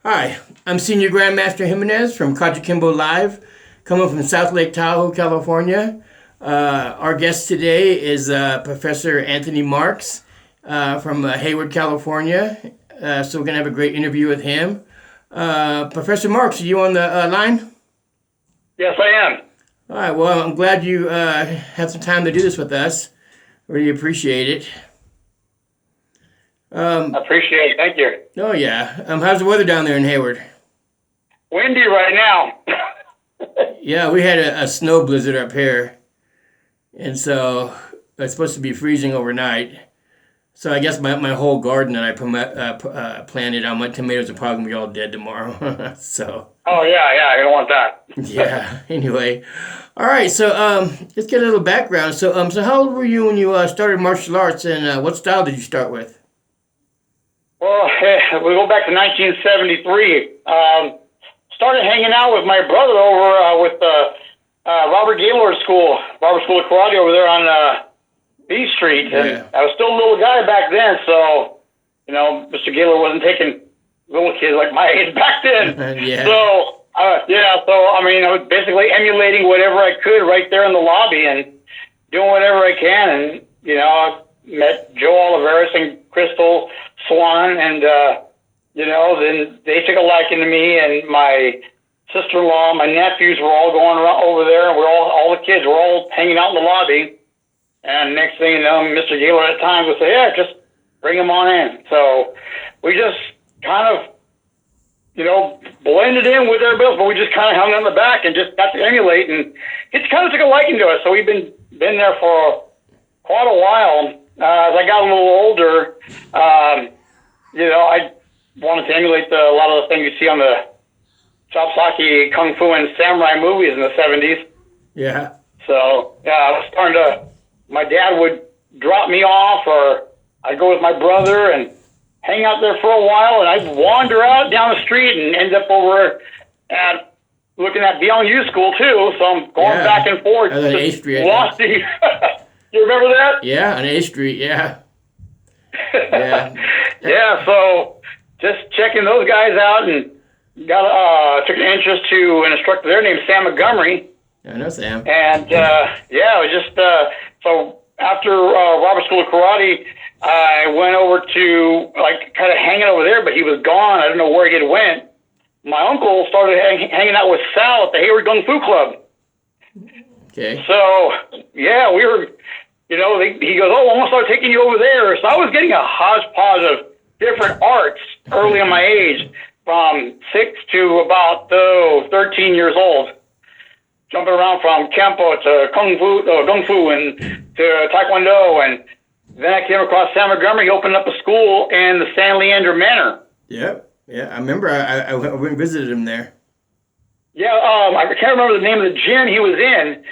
Hi, I'm Senior Grandmaster Jimenez from KAJUKENBO Live, coming from South Lake Tahoe, California. Our guest today is Professor Anthony MARHX from Hayward, California. So we're going to have a great interview with him. Professor MARHX, are you on the line? Yes, I am. All right, well, I'm glad you have some time to do this with us. Really appreciate it. I appreciate it. Thank you. Oh, yeah. How's the weather down there in Hayward? Windy right now. Yeah, we had a snow blizzard up here. And so it's supposed to be freezing overnight. So I guess my whole garden that I planted, my tomatoes are probably going to be all dead tomorrow. So. Oh, yeah, you don't want that. Yeah, anyway. All right, so let's get a little background. So how old were you when you started martial arts, and what style did you start with? Well, we go back to 1973. Started hanging out with my brother over with Robert Gaylord's school, Robert School of Karate over there on B Street. And Yeah. I was still a little guy back then, so, Mr. Gaylord wasn't taking little kids like my age back then. Yeah. So, I was basically emulating whatever I could right there in the lobby and doing whatever I can. And, I met Joe Oliveris and Crystal Swan, and, then they took a liking to me, and my sister-in-law, my nephews were all going around over there, and all the kids were all hanging out in the lobby. And next thing you know, Mr. Gaylord at times would say, yeah, just bring them on in. So we just kind of, blended in with everybody else, but we just kind of hung on the back and just got to emulate, and it kind of took a liking to us. So we've been there for quite a while. As I got a little older, I wanted to emulate a lot of the things you see on the Chopsaki, Kung Fu, and Samurai movies in the 70s. Yeah. So, I was starting to, my dad would drop me off, or I'd go with my brother and hang out there for a while, and I'd wander out down the street and end up over at looking at Beyond U School, too. So I'm going back and forth. On A Street. You remember that? Yeah, on A Street, yeah. Yeah. Yeah, so just checking those guys out, and took an interest to an instructor there named Sam Montgomery. I know Sam. And, it was just, so after Robert School of Karate, I went over to, kind of hanging over there, but he was gone. I don't know where he had went. My uncle started hanging out with Sal at the Hayward Kung Fu Club. Okay. So, yeah, we were, he goes, oh, I'm going to start taking you over there. So I was getting a hodgepodge of different arts early in my age, from 6 to about 13 years old. Jumping around from Kempo to Kung Fu and to Taekwondo. And then I came across Sam Montgomery. He opened up a school in the San Leandro Manor. Yep. Yeah, I remember I went and visited him there. Yeah, I can't remember the name of the gym he was in,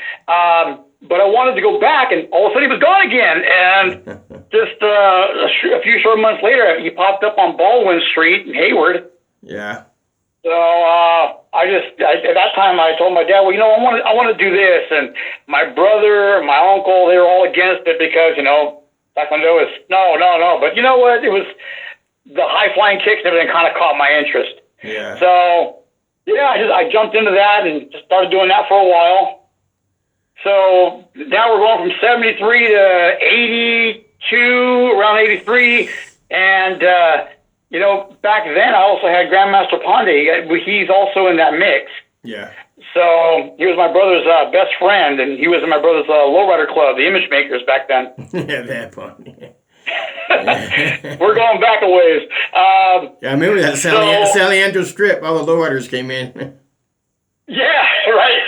but I wanted to go back, and all of a sudden he was gone again. And just a few short months later, he popped up on Baldwin Street in Hayward. Yeah. So at that time I told my dad, well, I want to do this, and my brother, my uncle, they were all against it because Taekwondo is no. But you know what? It was the high flying kicks and everything kind of caught my interest. Yeah. So yeah, I jumped into that and just started doing that for a while. So now we're going from 73 to 82, around 83, and back then I also had Grandmaster Pandey. He's also in that mix. Yeah. So he was my brother's best friend, and he was in my brother's lowrider club, the Image Makers, back then. Yeah, that Pandey. We're going back a ways. Yeah, I remember that San Leandro strip. All the lowriders came in. Yeah, right.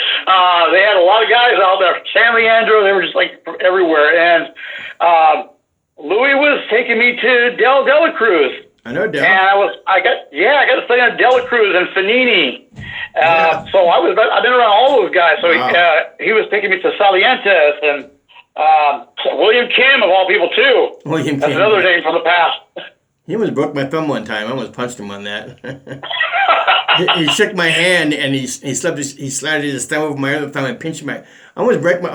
They had a lot of guys out there. San Leandro, they were just everywhere. And Louis was taking me to Del Dela Cruz. I know Del. And I got to study on Dela Cruz and Fanini. So I've been around all those guys. So he was taking me to Salientes and William Kim, of all people, too. William That's Kim. another name from the past. He almost broke my thumb one time. I almost punched him on that. he shook my hand and he slided his thumb over my other thumb and pinched my. I almost broke my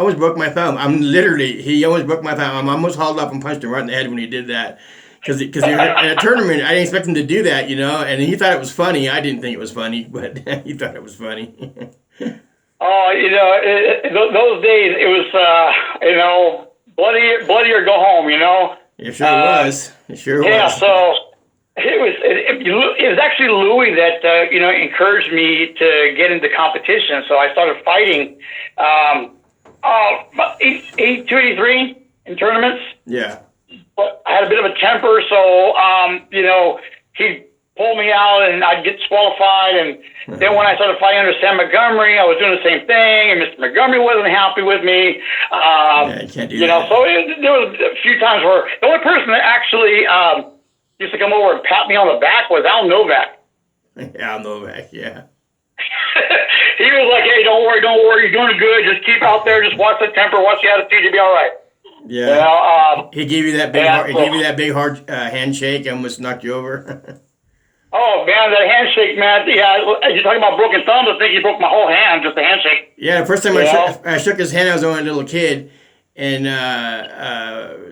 thumb. He almost broke my thumb. I almost hauled up and punched him right in the head when he did that. Because in a tournament, I didn't expect him to do that, and he thought it was funny. I didn't think it was funny, but he thought it was funny. Oh, those days it was, bloody or go home, It sure was. It sure was. Yeah, so it was actually Louis that, encouraged me to get into competition. So I started fighting 82, 83 in tournaments. Yeah. But I had a bit of a temper, so, he'd pull me out and I'd get disqualified. And then when I started fighting under Sam Montgomery, I was doing the same thing, and Mr. Montgomery wasn't happy with me. You can't do that. So there was a few times where the only person that actually used to come over and pat me on the back was Al Novak. Al Novak, yeah. He was like, "Hey, don't worry, you're doing good. Just keep out there. Just watch the temper, watch the attitude. You'll be all right." Yeah. He gave you that big hard handshake and almost knocked you over. Oh man, that handshake, man! Yeah, you're talking about broken thumbs. I think he broke my whole hand, just a handshake. Yeah, the first time I shook his hand, I was only a little kid, and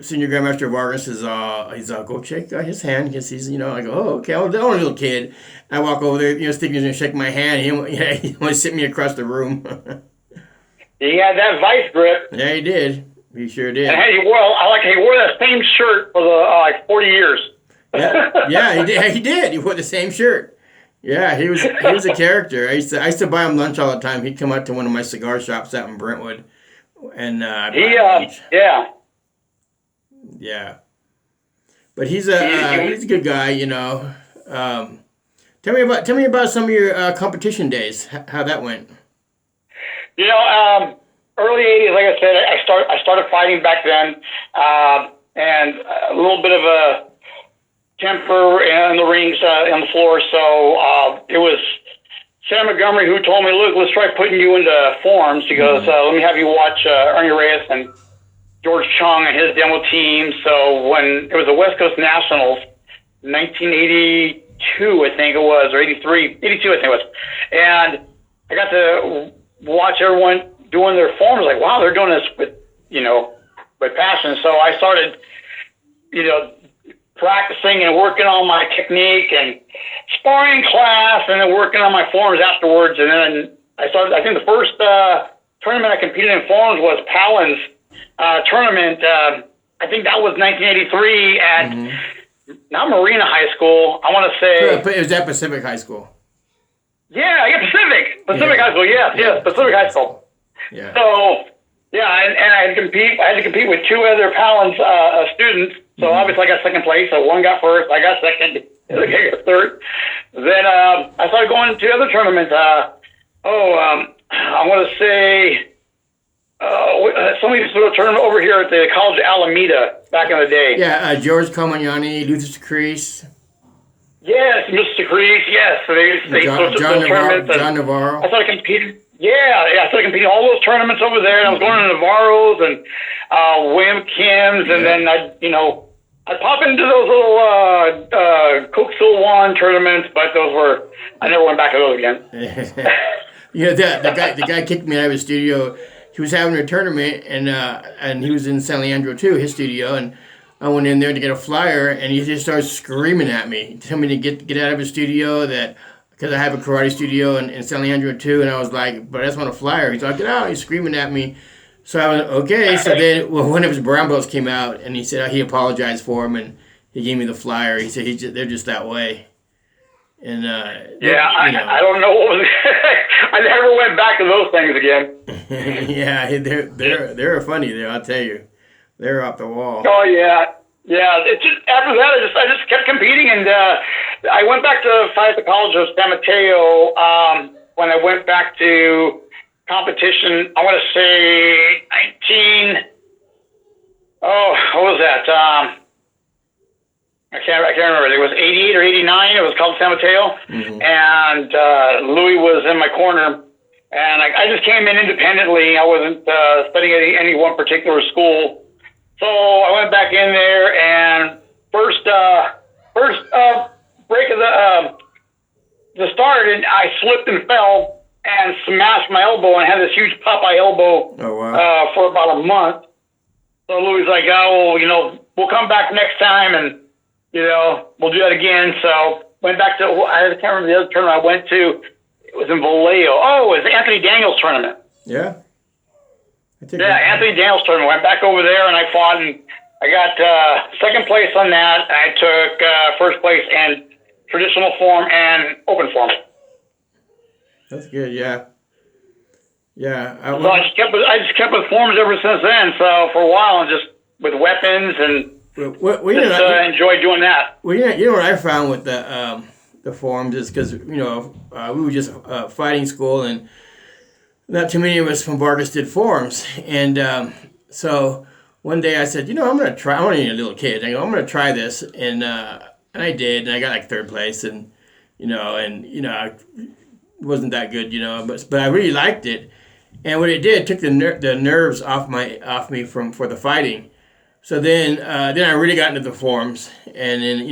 Senior Grandmaster Vargas he's all, go shake his hand because he's, I go, oh, okay, I'm only a little kid. I walk over there, thinking he's gonna shake my hand. He wanted to sit me across the room. He had that vice grip. Yeah, he did. He sure did. And he wore that same shirt for the 40 years. Yeah, he did. He wore the same shirt. Yeah, he was a character. I used to buy him lunch all the time. He'd come out to one of my cigar shops out in Brentwood, and yeah. But he's a good guy, Tell me about some of your competition days. How that went. Early '80s, like I said, I started fighting back then, and a little bit of a temper in the rings, on the floor. So it was Sam Montgomery who told me, "Look, let's try putting you into forms." He goes, "Let me have you watch Ernie Reyes and George Chung and his demo team." So when it was the West Coast Nationals, 1982, I think it was, or 83, 82, I think it was, and I got to watch everyone doing their forms. Like, wow, they're doing this with passion. So I started, practicing and working on my technique and sparring class, and then working on my forms afterwards. And then I think the first tournament I competed in forms was Palin's tournament. I think that was 1983 at not Marina High School. I want to say it was at Pacific High School. Yeah, Pacific High School. Yes, Pacific High School. Yeah. So and I had to compete with two other Palin's students. So obviously I got second place. So one got first, I got second, the other guy got third. Then I started going to other tournaments. I want to say somebody used to do a tournament over here at the College of Alameda back in the day. Yeah, George Comagnani, Luther Crease. Yes, Mr. Crease. Yes, so they John Navarro. I started competing. I started competing all those tournaments over there, and I was going to Navarro's and William Kim's, and then I'd pop into those little Coke Silwan tournaments, but I never went back to those again. The guy kicked me out of his studio. He was having a tournament, and he was in San Leandro too, his studio, and I went in there to get a flyer, and he just started screaming at me, telling me to get out of his studio, because I have a karate studio in San Leandro too, and I was like, but I just want a flyer. He's like, get out. He's screaming at me. So I was okay. So then, one of his brown belts came out, and he said he apologized for him, and he gave me the flyer. He said they're just that way. And I don't know what was. I never went back to those things again. Yeah, they're funny there. I'll tell you, they're off the wall. Oh yeah. It's just after that, I just kept competing, and I went back to fight at the College of San Mateo when I went back to competition. I want to say 19. Oh, what was that? I can't remember. It was 88 or 89. It was called San Mateo, and Louis was in my corner, and I just came in independently. I wasn't studying at any one particular school. So I went back in there, and first break of the start, and I slipped and fell and smashed my elbow and had this huge Popeye elbow for about a month. So Louis was like, we'll come back next time, and we'll do that again. So went back to, I can't remember the other tournament I went to. It was in Vallejo. Oh, it was the Anthony Daniels tournament. Yeah. Anthony Daniels tournament. Went back over there and I fought, and I got second place on that. I took first place in traditional form and open form. That's good. Yeah. Yeah. So I just kept with forms ever since then. So for a while, and just with weapons and enjoyed doing that. Well, you know what I found with the forms is because we were just fighting school, and not too many of us from Vargas did forms, and so one day I said, I'm gonna try. I'm only a little kid. I go, I'm gonna try this, and I did, and I got like third place, and I wasn't that good, but I really liked it, and what it did, it took the nerves off me for the fighting. So then I really got into the forms, and then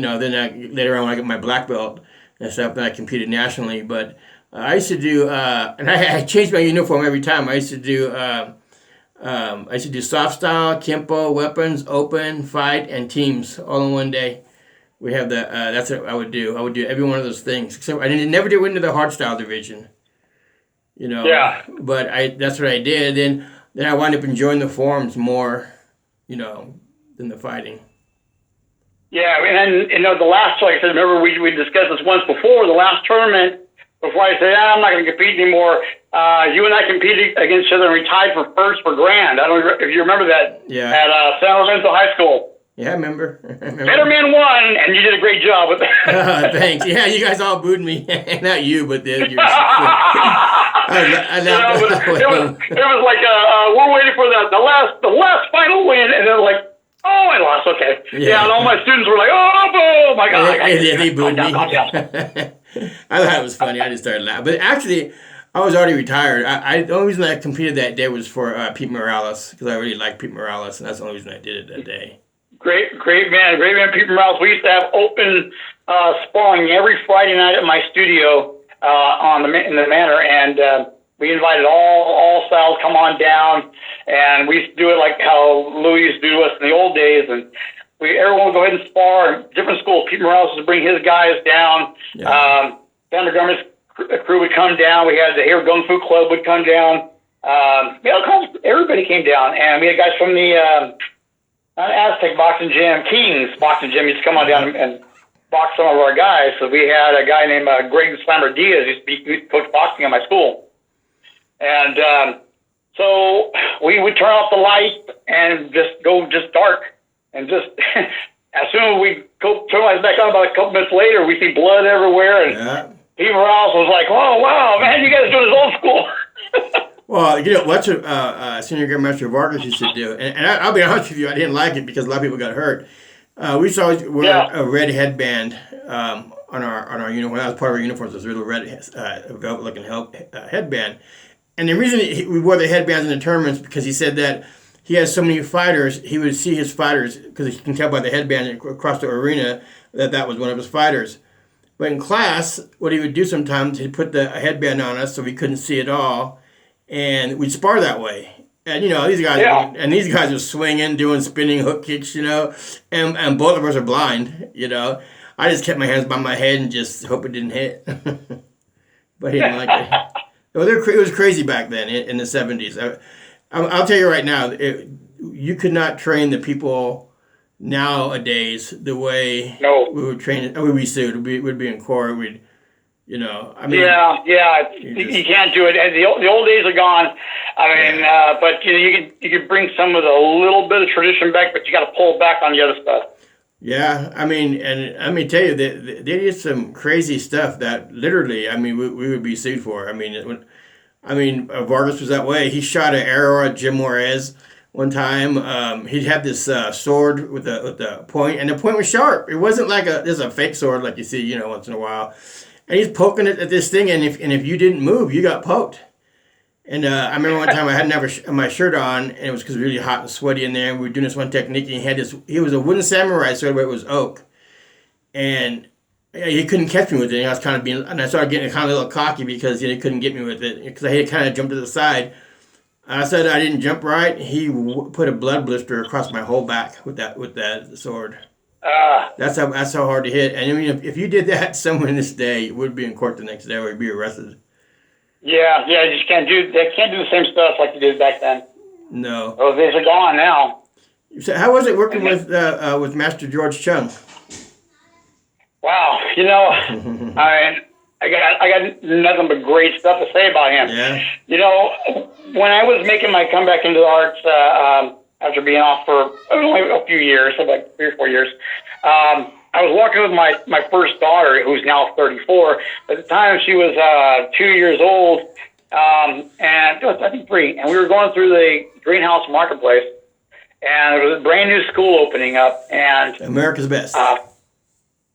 later on when I got my black belt and stuff, then I competed nationally. But I used to do, and I changed my uniform every time. I used to do soft style, Kempo, weapons, open, fight, and teams all in one day. We have that's what I would do. I would do every one of those things. Except I never did into the hard style division. Yeah. But that's what I did. Then I wound up enjoying the forms more, than the fighting. Yeah, and then the last, like I said, remember we discussed this once before. The last tournament, before I said I'm not going to compete anymore. You and I competed against each other and we tied for first for grand. I don't know if you remember that. Yeah. At San Lorenzo High School. Yeah, I remember. Better man won, and you did a great job with that. Thanks. Yeah, you guys all booed me. Not you, but the yours. It was like we're waiting for the last final win, and then like, oh, I lost. Okay. Yeah, and all my students were like, oh my God. They booed me. I thought it was funny. I just started laughing. But actually, I was already retired. The only reason I competed that day was for Pete Morales, because I really liked Pete Morales, and that's the only reason I did it that day. Great man, Pete Morales. We used to have open sparring every Friday night at my studio in the Manor, and we invited all styles come on down, and we used to do it like how Louis used to do to us in the old days, and everyone would go ahead and spar. Different schools. Pete Morales would bring his guys down. Yeah. Dan McDermott's crew would come down. We had the Hair Gung Fu Club would come down. Everybody came down, and we had guys from the Aztec Boxing Gym, King's Boxing Gym used to come on down and box some of our guys. So we had a guy named Greg Slammer Diaz who used to coach boxing at my school. And so we would turn off the light and go dark. And just as soon as we turn the lights back on, about a couple minutes later, we see blood everywhere. And Pete Morales was like, "Oh, wow, man, you guys doing this old school." Well, what's what Senior Grandmaster Vargas used to do, and I'll be honest with you, I didn't like it because a lot of people got hurt. We used to always wear a red headband on our uniform. That was part of our uniforms, was a little red velvet-looking headband. And the reason we wore the headbands in the tournaments because he said that he has so many fighters, he would see his fighters, because he can tell by the headband across the arena that was one of his fighters. But in class, what he would do sometimes, he'd put the headband on us so we couldn't see it all. And we'd spar that way. And, these guys are swinging, doing spinning hook kicks, and both of us are blind, I just kept my hands by my head and just hope it didn't hit. But he didn't like it. Well, it was crazy back then in the 70s. I'll tell you right now, you could not train the people nowadays the way we would train. We'd be sued. We'd be in court. You can't do it. The old days are gone. But you can bring some of the little bit of tradition back, but you got to pull back on the other stuff. Yeah, and let me tell you, they did some crazy stuff that literally, we would be sued for. Vargas was that way. He shot an arrow at Jim Juarez one time. He had this sword with the point, and the point was sharp. It wasn't like a fake sword like you see, once in a while. And he's poking it at this thing, and if you didn't move, you got poked. And I remember one time I hadn't my shirt on, and it was because it was really hot and sweaty in there. And we were doing this one technique, and he was a wooden samurai sword, but it was oak. And he couldn't catch me with it. And I was kind of and I started getting kind of a little cocky because he couldn't get me with it because I had kind of jumped to the side. I said I didn't jump right. He put a blood blister across my whole back with that sword. That's how hard to hit. And I mean, if you did that, someone this day would be in court the next day or would be arrested. Yeah, you just can't do the same stuff like you did back then. No. Those days are gone now. So how was it working with Master George Chung? Wow, I got nothing but great stuff to say about him. Yeah. When I was making my comeback into the arts after being off for only a few years, so like 3 or 4 years, I was walking with my first daughter, who's now 34. At the time, she was 2 years old, and I think 3. And we were going through the Greenhouse Marketplace, and there was a brand new school opening up. And America's Best.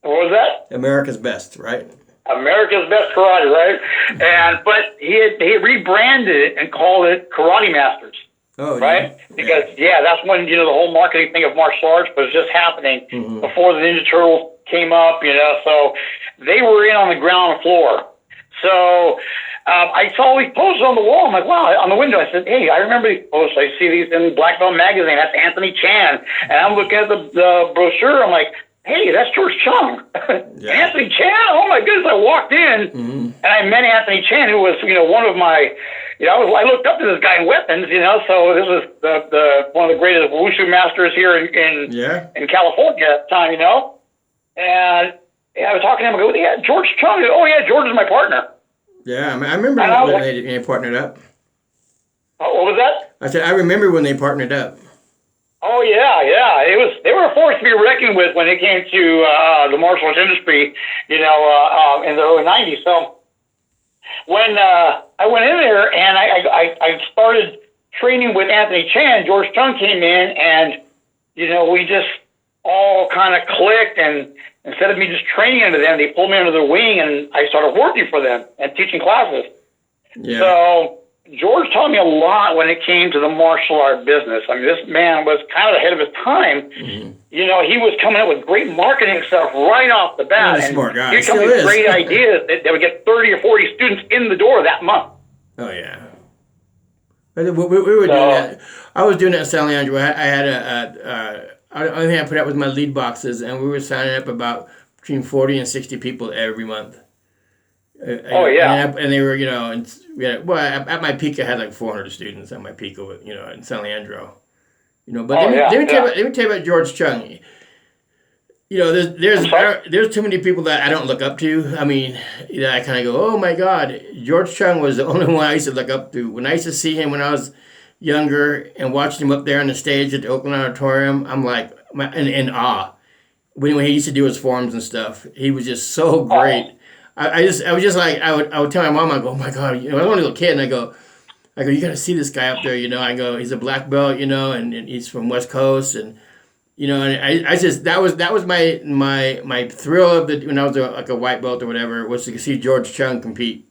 What was that? America's Best, right? America's Best Karate, right? But he had rebranded it and called it Karate Masters. Oh, right? Yeah. Because that's when the whole marketing thing of martial arts was just happening before the Ninja Turtles came up. So they were in on the ground floor. So I saw these posters on the wall. I'm like, wow, on the window. I said, hey, I remember these posters. I see these in Black Belt magazine. That's Anthony Chan. And I'm looking at the brochure. I'm like, hey, that's George Chung. Yeah. Anthony Chan? Oh, my goodness. I walked in, and I met Anthony Chan, who was, one of my, I looked up to this guy in weapons, so this was the one of the greatest wushu masters here in California at the time, And I was talking to him, I go, yeah, George Chung. Oh, yeah, George is my partner. Yeah, I remember when they partnered up. What was that? I said, I remember when they partnered up. Oh yeah. They were a force to be reckoned with when it came to the martial arts industry, in the early '90s. So when I went in there and I started training with Anthony Chan, George Chung came in, and we just all kind of clicked. And instead of me just training under them, they pulled me under their wing, and I started working for them and teaching classes. Yeah. So George taught me a lot when it came to the martial art business. I mean, this man was kind of ahead of his time. He was coming up with great marketing stuff right off the bat. He's a smart guy. He'd come up with great ideas that would get 30 or 40 students in the door that month. Oh, yeah. We were doing that. I was doing it at San Leandro. I had the only thing I put out was my lead boxes, and we were signing up about between 40 and 60 people every month. And they were, at my peak, I had like 400 students at my peak, in San Leandro. But let me tell you about George Chung. There's too many people that I don't look up to. I mean, I kind of go, oh my God, George Chung was the only one I used to look up to. When I used to see him when I was younger and watching him up there on the stage at the Oakland Auditorium, I'm like in awe. When he used to do his forms and stuff, he was just so great. I was just like, I would tell my mom, I go, oh my God, I was only a little kid, and I go, you gotta see this guy up there, I go, he's a black belt, and he's from West Coast, and and I just that was my thrill of when I was a white belt or whatever, was to see George Chung compete.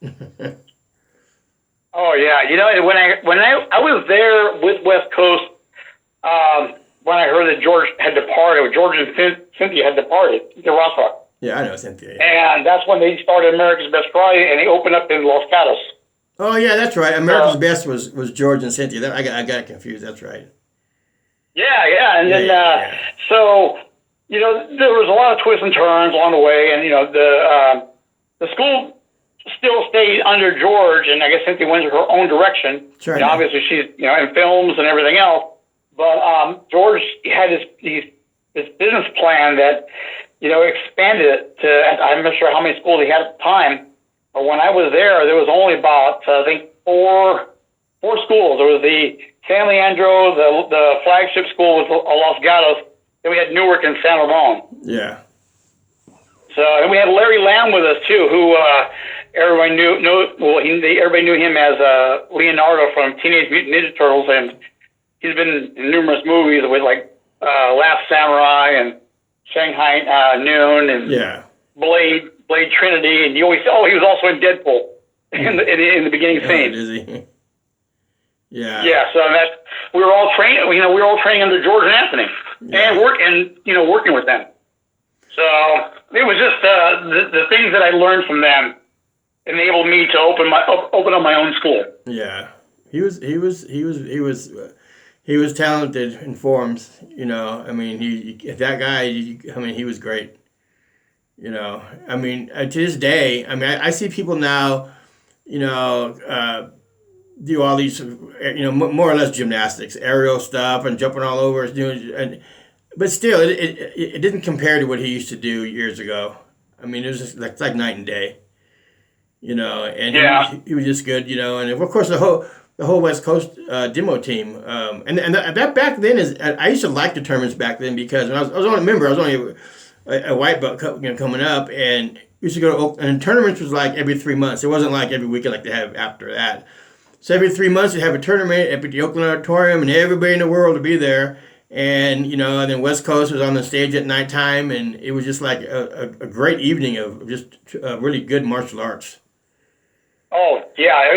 Oh yeah, when I was there with West Coast, when I heard that George had departed, George and Cynthia had departed, the Rothrock. Yeah, I know Cynthia. Yeah. And that's when they started America's Best Karate, and they opened up in Los Gatos. Oh yeah, that's right. America's Best was George and Cynthia. I got it confused. That's right. Yeah, and then so there was a lot of twists and turns along the way, and the school still stayed under George, and I guess Cynthia went her own direction. Sure. Obviously she's in films and everything else, but George had his business plan that expanded it to, I'm not sure how many schools he had at the time, but when I was there was only about, I think, four schools. There was the San Leandro, the flagship school was Los Gatos, then we had Newark and San Ramon. Yeah. So, and we had Larry Lamb with us too, who everybody everybody knew him as Leonardo from Teenage Mutant Ninja Turtles, and he's been in numerous movies with like Last Samurai and Shanghai Noon and Blade Trinity, and he was also in Deadpool in the beginning scene. Is he? Yeah. Yeah. So we were all trained. We were all training under George and Anthony, and working with them. So it was just the things that I learned from them enabled me to open up my own school. Yeah. He He was talented in forms, you know. I mean, that guy. I mean, he was great. You know, I mean, to this day, I mean, I see people now, you know, do all these, you know, more or less gymnastics, aerial stuff, and jumping all over. But still, it didn't compare to what he used to do years ago. I mean, it was just like night and day. You know, and he was just good. You know, and of course the whole West Coast demo team, and that back then is I used to like the tournaments back then because when I was only a member, I was only a white belt, you know, coming up, and we used to go to and tournaments was like every 3 months. It wasn't like every weekend like they have after that. So every 3 months they have a tournament at the Oakland Auditorium, and everybody in the world would be there. And you know, and then West Coast was on the stage at nighttime, and it was just like a great evening of just really good martial arts. Oh yeah,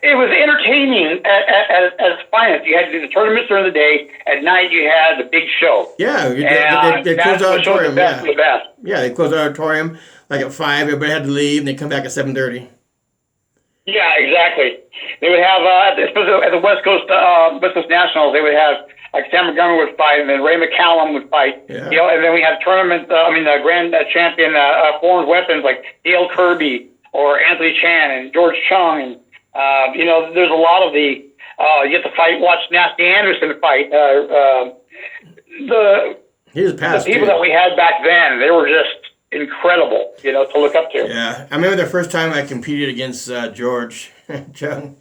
it was entertaining as finest. You had to do the tournaments during the day. At night, you had the big show. Yeah, they closed the auditorium. Yeah, they closed the auditorium like at 5. Everybody had to leave, and they come back at 7:30. Yeah, exactly. They would have, especially at the West Coast Nationals, they would have like Sam Montgomery would fight, and then Ray McCallum would fight. Yeah. You know, and then we had tournaments. The grand champion foreign weapons like Dale Kirby or Anthony Chan and George Chung, and you know, there's a lot of the you get to watch Nasty Anderson fight. The people that we had back then, they were just incredible, you know, to look up to. Yeah, I remember the first time I competed against George Chung,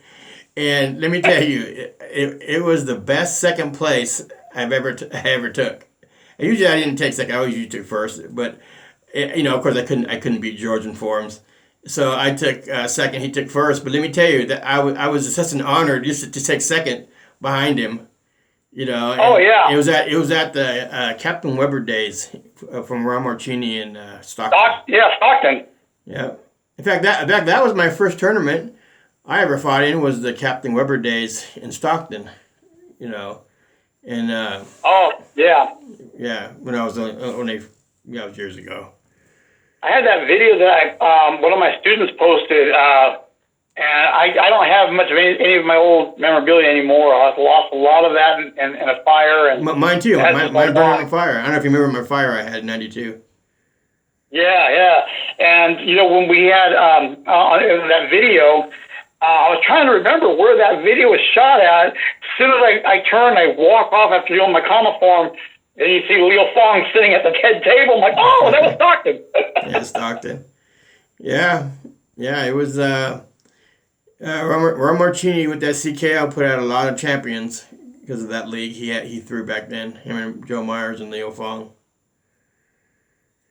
and let me tell you, it was the best second place I ever took. And usually I didn't take second; I always usually took first. But you know, of course, I couldn't beat George in forms. So I took second, he took first. But let me tell you that I was such an honor just to take second behind him. You know. Oh yeah. It was at the Captain Weber days from Ron Marchini in Stockton. Stockton. Yeah. In fact, that was my first tournament I ever fought in was the Captain Weber days in Stockton. You know, and oh yeah. Yeah, when I was only it was years ago. I had that video that one of my students posted, and I don't have much of any of my old memorabilia anymore. I've lost a lot of that in a fire. And mine too. Mine burned on fire. I don't know if you remember my fire I had in '92. Yeah. And, you know, when we had in that video, I was trying to remember where that video was shot at. As soon as I turn, I walk off after doing my comma form, and you see Leo Fong sitting at the head table. I'm like, oh, that was Stockton. Yeah, Stockton. Yeah, it was Ron Marchini with that CKL put out a lot of champions because of that league he threw back then, him and Joe Myers and Leo Fong.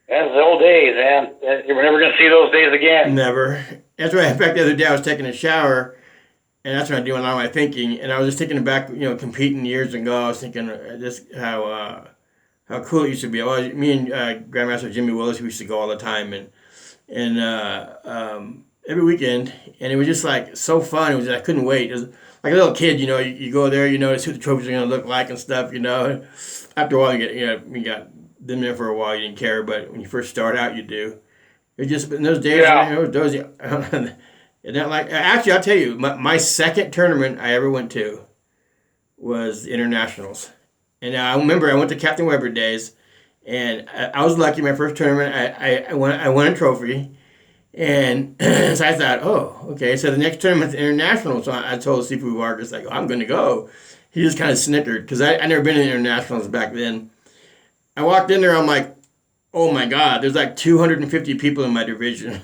That's the old days, man. We're never going to see those days again. Never. That's why, in fact, the other day I was taking a shower, and that's when I do a lot of my thinking, and I was just thinking back, you know, competing years ago. I was thinking just how cool it used to be. Well, me and Grandmaster Jimmy Willis, we used to go all the time, and every weekend, and it was just like so fun. It was I couldn't wait. It was like a little kid, you know. You go there, you know, to see what the trophies are going to look like and stuff, you know. After a while, you got them there for a while, you didn't care, but when you first start out, you do. It just in those days, and like actually, I'll tell you, my second tournament I ever went to was the internationals, and I remember I went to Captain Weber days, and I was lucky. My first tournament, I won a trophy, and so I thought, oh, okay. So the next tournament's international. So I told Sifu Vargas, like, oh, I'm going to go. He just kind of snickered because I never been in internationals back then. I walked in there, I'm like, oh my God, there's like 250 people in my division.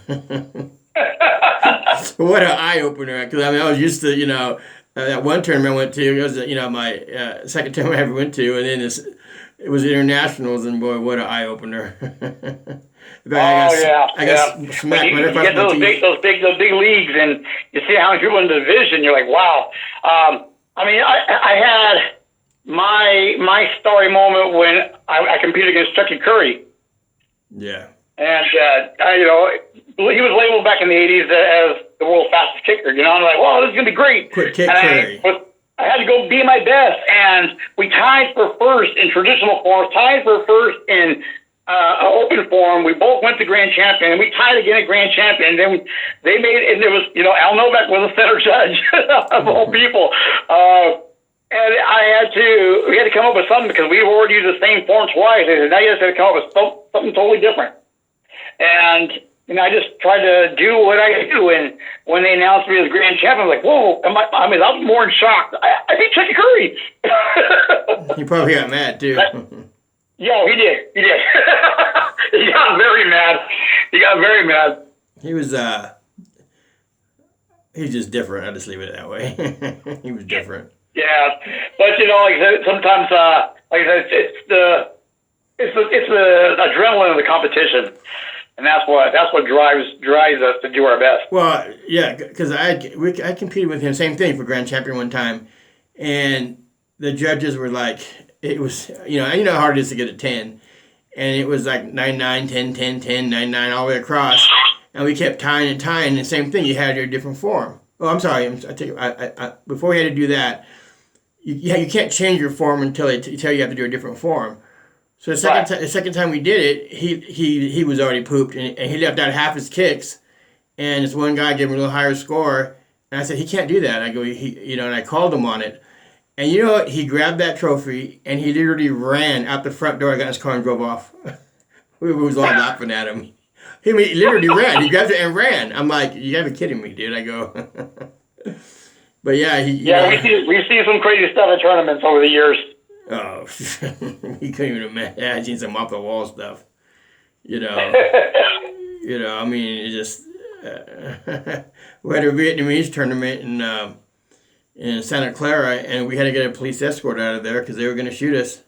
What an eye opener! Because I mean, I was used to, you know, that one tournament I went to. It was, you know, my second tournament I ever went to, and then it was internationals, and boy, what an eye opener! I got smacked right across my teeth. Those big leagues, and you see how many people in the division. You're like, wow. I mean, I had my starry moment when I competed against Chucky Curry. Yeah. And, you know, he was labeled back in the 80s as the world's fastest kicker. You know, I'm like, well, this is going to be great. Quick kick Curry. I had to go be my best. And we tied for first in traditional forms, tied for first in open form. We both went to Grand Champion, and we tied again at Grand Champion. And then they made, and there was, you know, Al Novak was a center judge of all people. And we had to come up with something because we've already used the same form twice. And now you just had to come up with something totally different. And I just tried to do what I do. And when they announced me as grand champion, I was like, whoa, I was more in shock. I beat Chucky Curry. He probably got mad too. Yeah, he did. He did. He got very mad. He was, he's just different. I'll just leave it that way. He was different. Yeah, but like I said, sometimes, like I said, it's the adrenaline of the competition, and that's what drives us to do our best. Well, yeah, because I competed with him, same thing, for grand champion one time, and the judges were like, it was, you know how hard it is to get a 10, and it was like 9-9, 10-10, 10-9-9 all the way across, and we kept tying and tying. And the same thing, you had your different form. Oh, I'm sorry, before we had to do that. You can't change your form until they tell you have to do a different form. So the second time we did it, he was already pooped, and he left out half his kicks, and this one guy gave him a little higher score, and I said, he can't do that. I go, and I called him on it, and you know what? He grabbed that trophy, and he literally ran out the front door, got in his car and drove off. We was all laughing at him. He literally ran. He grabbed it and ran. I'm like, you gotta be kidding me, dude. I go. But yeah, we've seen some crazy stuff at tournaments over the years. Oh, you couldn't even imagine some off the wall stuff. I mean, it just we had a Vietnamese tournament in Santa Clara, and we had to get a police escort out of there because they were going to shoot us.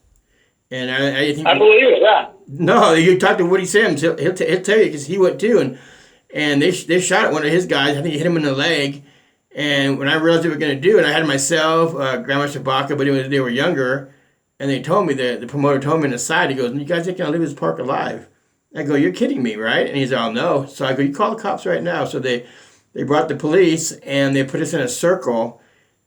And I think I believe it. Yeah. No, you talk to Woody Sims, he'll tell you because he went too, and they shot at one of his guys. I think he hit him in the leg. And when I realized what they were going to do, and I had myself, Grandmaster Baca, but they were younger, and they told me, the promoter told me on the side, he goes, you guys ain't going to leave this park alive. I go, you're kidding me, right? And he's all, no. So I go, you call the cops right now. So they brought the police, and they put us in a circle,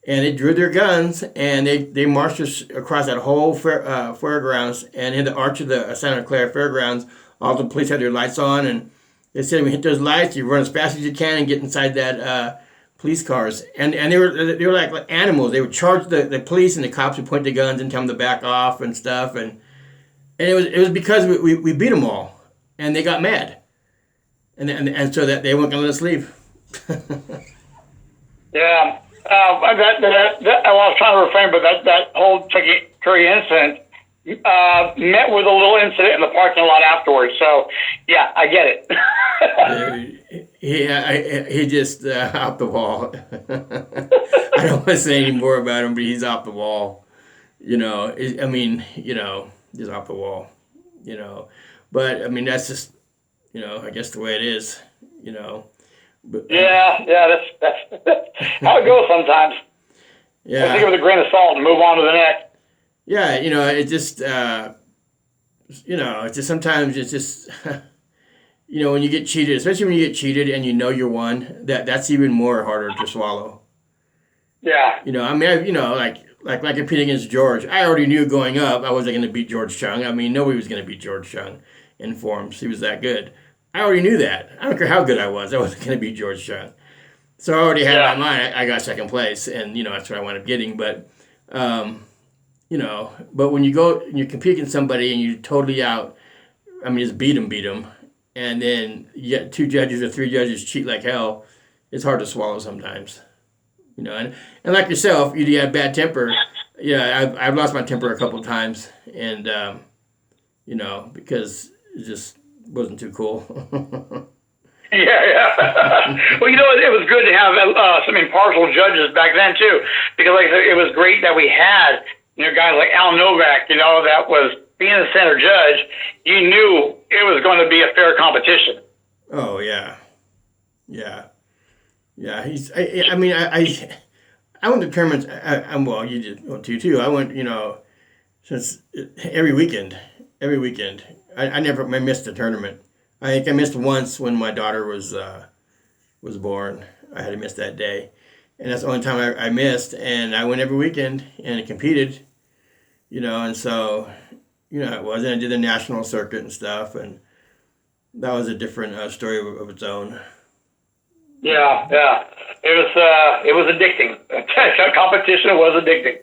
and they drew their guns, and they marched us across that whole fairgrounds, and in the arch of the Santa Clara Fairgrounds, all the police had their lights on, and they said, when you hit those lights, you run as fast as you can and get inside that police cars, and they were like animals. They would charge the police, and the cops would point the guns and tell them to back off and stuff, and it was because we beat them all, and they got mad, and so that they weren't gonna let us leave. Yeah, I was trying to refrain, but that whole Chucky Curry incident met with a little incident in the parking lot afterwards. So yeah, I get it. He just off the wall. I don't want to say any more about him, but he's off the wall. Just off the wall. But I mean, that's just I guess the way it is. But, that's how it goes sometimes. Yeah, I think it with a grain of salt and move on to the next. Yeah, it just it's just sometimes it's just. When you get cheated, especially when you get cheated and you won, that's even more harder to swallow. Yeah. Like I competed against George. I already knew going up I wasn't going to beat George Chung. I mean, nobody was going to beat George Chung in forms. He was that good. I already knew that. I don't care how good I wasn't going to beat George Chung. So I already had in my mind, I got second place, and that's what I wound up getting. But, but when you go and you compete against somebody and you totally out, I mean, just beat them. And then you get 2 judges or 3 judges cheat like hell. It's hard to swallow sometimes, And like yourself, you have bad temper. Yeah, I've lost my temper a couple of times, and because it just wasn't too cool. Yeah. Well, it was good to have some impartial judges back then too, because like I said, it was great that we had guys like Al Novak, that was. Being a center judge, you knew it was going to be a fair competition. Oh yeah. I went to tournaments. Well, you did too. I went, since every weekend. I never missed a tournament. I think I missed once when my daughter was born. I had to miss that day, and that's the only time I missed. And I went every weekend and competed. And so. It was, and I did the national circuit and stuff, and that was a different story of its own. Yeah, it was addicting. Competition was addicting.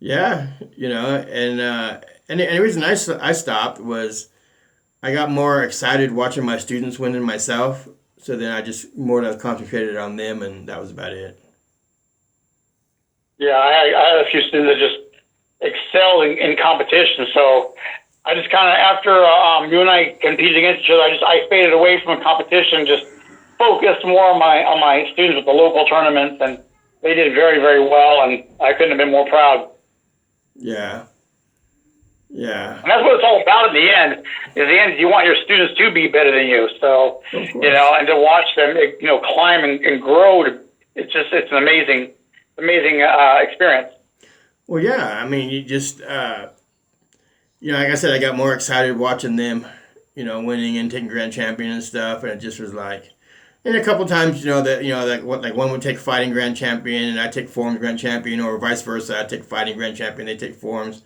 Yeah, and the reason I stopped was I got more excited watching my students win than myself. So then I just more or less concentrated on them, and that was about it. Yeah, I had a few students that just excelled in competition. So I just kind of, after you and I competed against each other, I faded away from the competition, just focused more on my students with the local tournaments, and they did very, very well, and I couldn't have been more proud. Yeah, yeah, And that's what it's all about in the end. In the end, you want your students to be better than you. So, of course. and to watch them, climb and grow, it's an amazing experience. Well, yeah. I mean, you just like I said, I got more excited watching them, winning and taking grand champion and stuff, and it just was like. And a couple times, like one would take fighting grand champion, and I take forms grand champion, or vice versa. I take fighting grand champion, they take forms.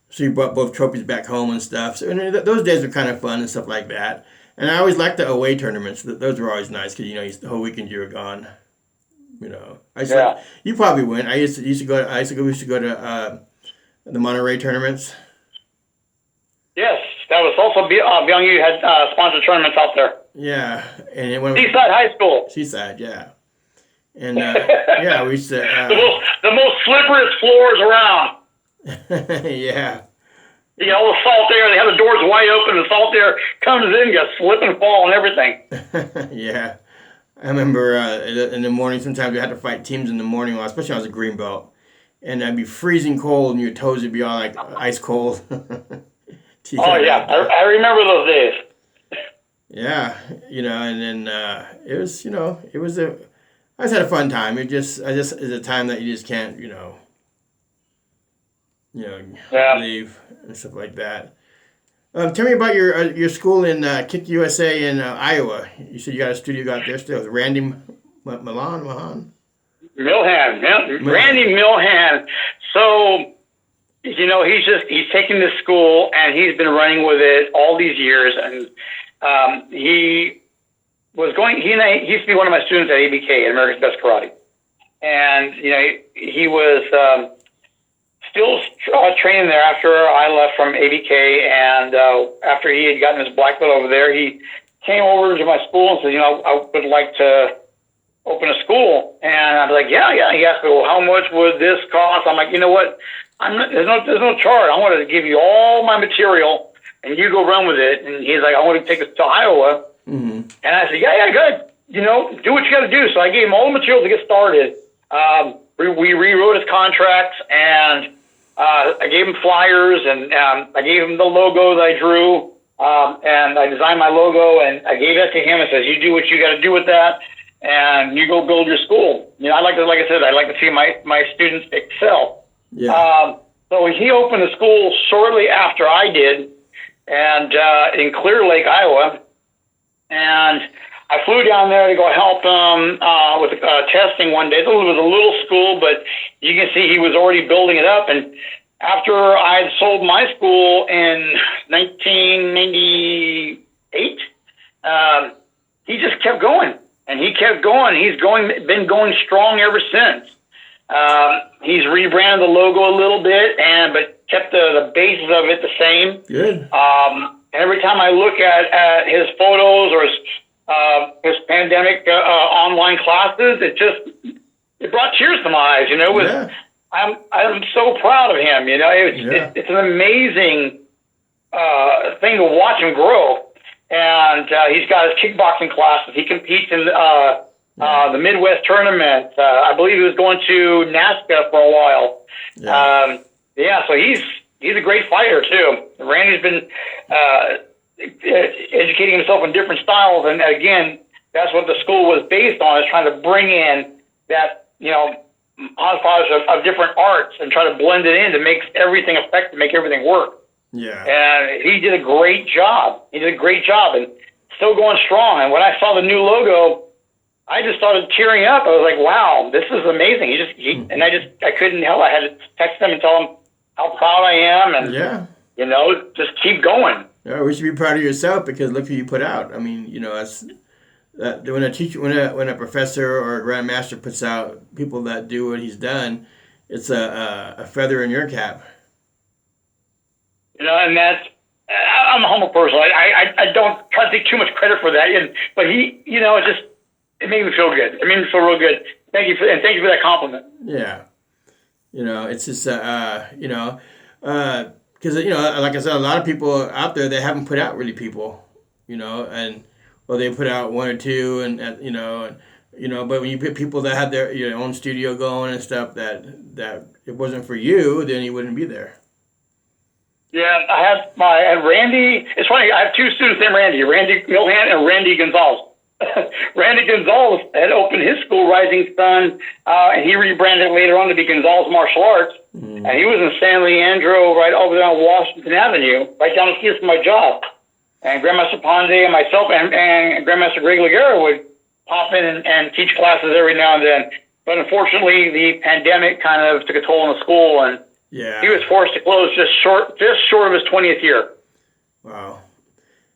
So you brought both trophies back home and stuff. So those days were kind of fun and stuff like that. And I always liked the away tournaments. Those were always nice because the whole weekend you were gone. Yeah. You probably went. I used to go. We used to go to the Monterey tournaments. Yes, that was also Beyond You had sponsored tournaments out there. Yeah, and it went Seaside High School. Seaside, yeah, and yeah, we used to the most slipperiest floors around. Yeah. You got all the salt air. They have the doors wide open. The salt air comes in, you got slip and fall and everything. Yeah. I remember in the morning, sometimes we had to fight teams in the morning, especially when I was a green belt. And I'd be freezing cold, and your toes would be all like ice cold. Oh, yeah. I remember those days. Yeah. And then it was, I just had a fun time. It's a time that you just can't, leave and stuff like that. Tell me about your school in Kick USA in Iowa. You said you got a studio out there still. With Randy Milhan? Milhan. Randy Milhan. So, he's taken this school and he's been running with it all these years. And he used to be one of my students at ABK, at America's Best Karate. And, he was still training there after I left from ABK, and after he had gotten his black belt over there, he came over to my school and said, I would like to open a school. And I was like, yeah. He asked me, well, how much would this cost? I'm like, you know what? There's no charge. I wanted to give you all my material, and you go run with it. And he's like, I want to take us to Iowa. Mm-hmm. And I said, yeah, good. Do what you got to do. So I gave him all the material to get started. We rewrote his contracts, and I gave him flyers, and I gave him the logo that I drew, and I designed my logo, and I gave that to him and says, you do what you got to do with that, and you go build your school. Like I said, I like to see my students excel. Yeah. So he opened a school shortly after I did, and in Clear Lake, Iowa, and I flew down there to go help him with testing one day. It was a little school, but you can see he was already building it up. And after I had sold my school in 1998, he just kept going. And he kept going. Been going strong ever since. He's rebranded the logo a little bit, but kept the basis of it the same. Good. Every time I look at his photos or his pandemic online classes, it brought tears to my eyes. I'm so proud of him. It's an amazing thing to watch him grow. And he's got his kickboxing classes. He competes in the Midwest tournament. I believe he was going to NASCA for a while. Yeah. So he's a great fighter too. Randy's been educating himself in different styles, and again, that's what the school was based on, is trying to bring in that hodgepodge of different arts and try to blend it in to make everything effective, make everything work. Yeah. And he did a great job. And still going strong. And when I saw the new logo, I just started tearing up. I was like, wow, this is amazing. And I couldn't help. I had to text him and tell him how proud I am, and just keep going. Yeah, we should be proud of yourself, because look who you put out. I mean, when a professor or a grandmaster puts out people that do what he's done, it's a feather in your cap. You know, and that's, I'm a humble person. I don't try to take too much credit for that. But he, you know, it made me feel good. It made me feel real good. Thank you for that compliment. Yeah. You know, it's just, you know, because, you know, like I said, a lot of people out there, they haven't put out really people, you know, and, well, they put out one or two and you know, but when you put people that had their own studio going and stuff that it wasn't for you, then you wouldn't be there. Yeah, I had Randy. It's funny. I have two students named Randy Milhan and Randy Gonzalez. Randy Gonzalez had opened his school, Rising Sun, and he rebranded it later on to be Gonzalez Martial Arts. Mm. And he was in San Leandro, right over there on Washington Avenue, right down the street from my job. And Grandmaster Ponde and myself and Grandmaster Greg Laguerre would pop in and teach classes every now and then. But unfortunately, the pandemic kind of took a toll on the school, and he was forced to close just short of his 20th year. Wow.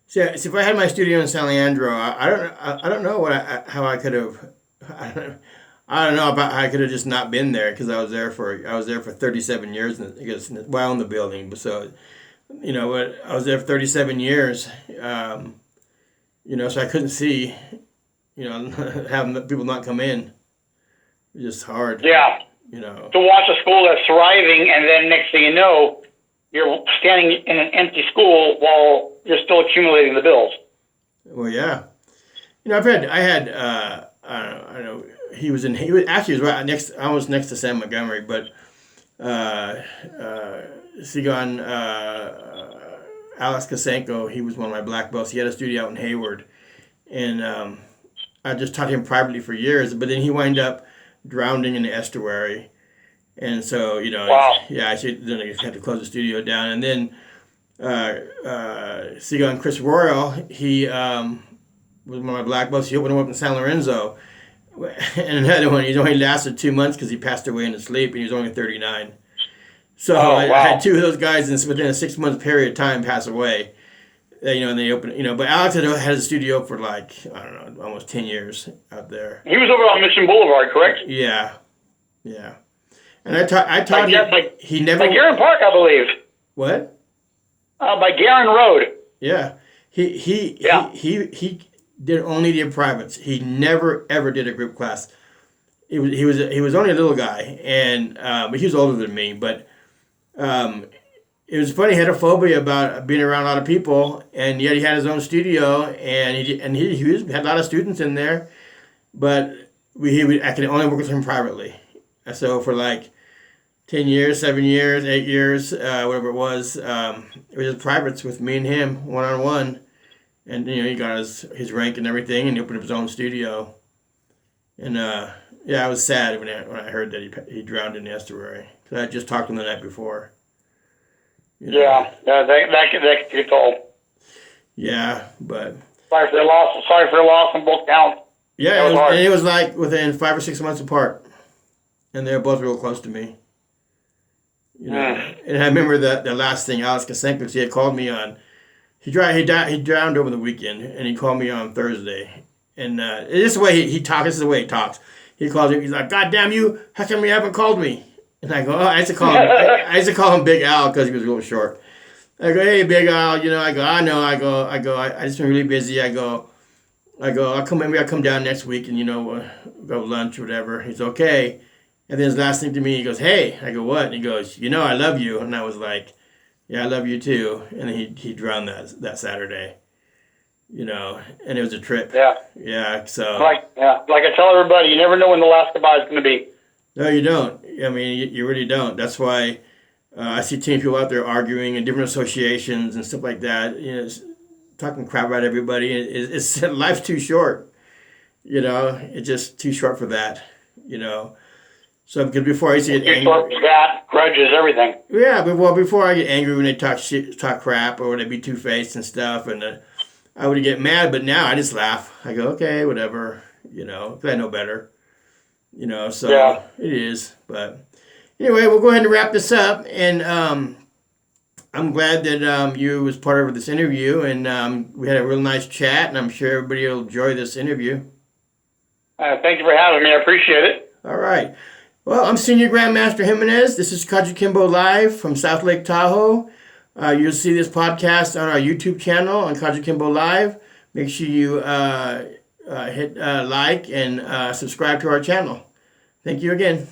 See, if I had my studio in San Leandro, I don't know how I could have. I don't know about how I could have just not been there, because I was there for 37 years. I guess in the building, so you know, but I was there for 37 years. You know, so I couldn't see, you know, having people not come in. It was just hard. Yeah. You know, to watch a school that's thriving, and then next thing you know, you're standing in an empty school while you're still accumulating the bills. Well, yeah. You know, I had I don't know. He was right next, almost next to Sam Montgomery, but Sigon Alex Kasenko, he was one of my black belts. He had a studio out in Hayward, and I just taught him privately for years. But then he wound up drowning in the estuary, and so I had to close the studio down. And then Sigon Chris Royal, he was one of my black belts. He opened him up in San Lorenzo, and another one. He's only lasted 2 months because he passed away in his sleep, and he was only 39. So I had two of those guys within a 6 month period of time pass away. And they opened, but Alex had a studio for almost 10 years out there. He was over on Mission Boulevard, correct? Yeah. And I taught him. He never. By Garin Park, I believe. What? By Garin Road. Yeah. He only did privates. He never ever did a group class. He was only a little guy, and but he was older than me. But it was funny. He had a phobia about being around a lot of people, and yet he had his own studio, and he had a lot of students in there. But I could only work with him privately. So for 10 years, 7 years, 8 years, whatever it was just privates with me and him, one-on-one. And, he got his rank and everything, and he opened up his own studio. And, I was sad when I heard that he drowned in the estuary. Because I had just talked to him the night before. Yeah, that could take a toll. Yeah, but... Sorry for your loss on both counts. Yeah, it was within 5 or 6 months apart. And they were both real close to me. And I remember the last thing, Alex Kasenko, he had called me on... He drowned over the weekend, and he called me on Thursday. And this is the way he talks. This is the way he talks. He calls me. He's like, "God damn you! How come you haven't called me?" And I go, "Oh, I used to call him Big Al because he was a little short." I go, "Hey, Big Al, I go, I know. I just been really busy. I go, I'll come down next week and go lunch or whatever." He's okay. And then his last thing to me, he goes, "Hey." I go, "What?" And he goes, "I love you." And I was like, "Yeah, I love you too." And then he drowned that Saturday, and it was a trip. Yeah. Yeah. So. Like I tell everybody, you never know when the last goodbye is going to be. No, you don't. I mean, you really don't. That's why I see team people out there arguing in different associations and stuff like that. Talking crap about everybody. It's life's too short. It's just too short for that. So because before I used to get angry, that grudges everything. Yeah, before I get angry when they talk crap or when they be two-faced and stuff, and I would get mad. But now I just laugh. I go, okay, whatever, because I know better, So yeah. It is. But anyway, we'll go ahead and wrap this up. And I'm glad that you was part of this interview, and we had a real nice chat, and I'm sure everybody will enjoy this interview. Thank you for having me. I appreciate it. All right. Well, I'm Senior Grandmaster Jimenez. This is KAJUKENBO Live from South Lake Tahoe. You'll see this podcast on our YouTube channel on KAJUKENBO Live. Make sure you hit like and subscribe to our channel. Thank you again.